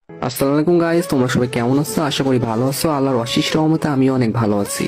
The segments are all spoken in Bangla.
আসসালামু আলাইকুম গাইস, তোমরা সবাই কেমন আছো? আশা করি ভালো আছো। আল্লাহর অশেষ রহমতে আমিও অনেক ভালো আছি।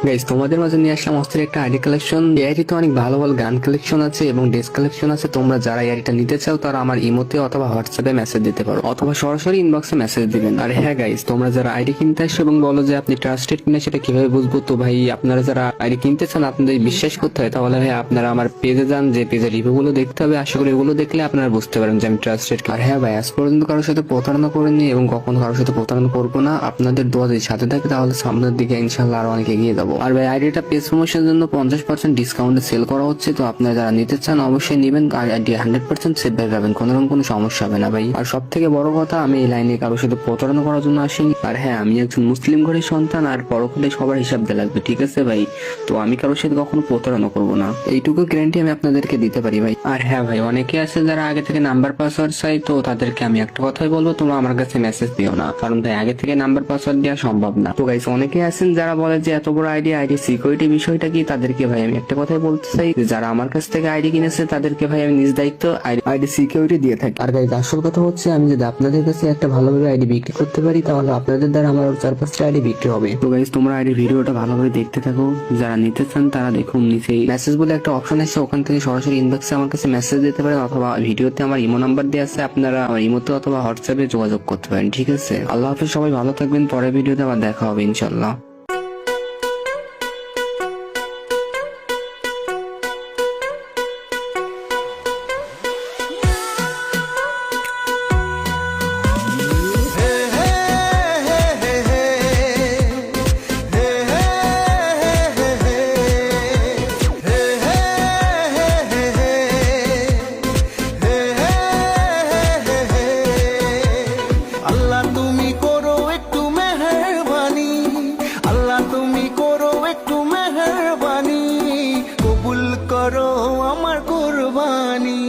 গাইস, তোমাদের মাঝে নিয়ে আসলাম অস্থির একটা আইডি কালেকশন। এই আইডিতে অনেক ভালো ভালো গান কালেকশন আছে এবং ড্রেস কালেকশন আছে। তোমরা যারা এই আইডিটা নিতে চাও তারা আমার ইমোতে অথবা হোয়াটসঅ্যাপে মেসেজ দিতে পারো অথবা সরাসরি ইনবক্সে মেসেজ দিবেন। আর হ্যাঁ গাইস, তোমরা যারা আইডি কিনতে আসো এবং বলো যে আপনি ট্রাস্টেড কিনা সেটা কিভাবে বুঝবো? তো ভাই, আপনারা যারা আইডি কিনতে চান আপনাদের বিশ্বাস করতে হয়, তাহলে ভাই আপনারা আমার পেজে যান, যে পেজের রিভিউ গুলো দেখতে হবে। আশা করি এগুলো দেখলে আপনারা বুঝতে পারেন যে আমি ট্রাস্টেড। আর হ্যাঁ ভাই, আজ পর্যন্ত কারোর সাথে প্রতারণা করিনি এবং কখনো কারোর সাথে প্রতারণা করবো না। আপনাদের দোয়া যদি সাথে থাকে তাহলে সামনের দিকে ইনশাল্লাহ আরো অনেক এগিয়ে যাবো। আর ভাই, আইডিটা পেজ প্রমোশনের জন্য 50% ডিসকাউন্টে সেল করা হচ্ছে। তো আপনারা যারা নিতে চান অবশ্যই নেবেন। আর আইডি 100% সেভ হয়ে যাবেন, কোনো সমস্যা হবে না ভাই। আর সব থেকে বড় কথা, আমি এই লাইনে কারোর সাথে প্রতারণা করার জন্য আসিনি। আর হ্যাঁ, আমি একজন মুসলিম ঘরের সন্তান, আর পরকালে সবার হিসাব দিয়ে লাগবে, ঠিক আছে ভাই? তো আমি কারোর সাথে কখনো প্রতারণা করবো না, এইটুকু গ্যারান্টি আমি আপনাদেরকে দিতে পারি ভাই। আর হ্যাঁ ভাই, অনেকে আছে যারা আগে থেকে নাম্বার পাসওয়ার্ড চাই, তো তাদেরকে আমি একটা কথাই বলবো, তোমরা আমার কাছে মেসেজ দিও না, কারণ ভাই আগে থেকে নাম্বার পাসওয়ার্ড দেওয়া সম্ভব না। তো গাইস, অনেকে আছেন যারা বলে যে এত বড় আইডি সিকিউরিটি বিষয়টা কি? তাদেরকে ভাই আমি একটা কথাই বলতে চাই, যারা আমার কাছ থেকে আইডি কিনেছে তাদেরকে ভাই আমি নিজ দায়িত্ব আইডি সিকিউরিটি দিয়ে থাকি। আর গাইস, আসল কথা হচ্ছে, আমি যদি আপনাদের কাছে একটা ভালোভাবে আইডি বিক্রি করতে পারি তাহলে আপনাদের দ্বারা আমার 4-5টা আইডি বিক্রি হবে। তো গাইস, তোমরা আইডি ভিডিওটা ভালোভাবে দেখতে থাকো। যারা নিতে চান তারা দেখুন, নিচেই মেসেজ বলে একটা অপশন আছে, ওখান থেকে সরাসরি ইনবক্সে আমার কাছে মেসেজ দিতে পারেন অথবা ভিডিওতে আমার ইমো নাম্বার দেওয়া আছে, আপনারা আমার ইমোতে অথবা হোয়াটসঅ্যাপে যোগাযোগ করতে পারেন, ঠিক আছে? আল্লাহ হাফেজ, সবাই ভালো থাকবেন। পরের ভিডিওতে আবার দেখা হবে ইনশাল্লাহ। আল্লাহ তুমি করো একটু মেহেরবানি, আল্লাহ তুমি করো একটু মেহেরবানি, কবুল করো আমার কুরবানি।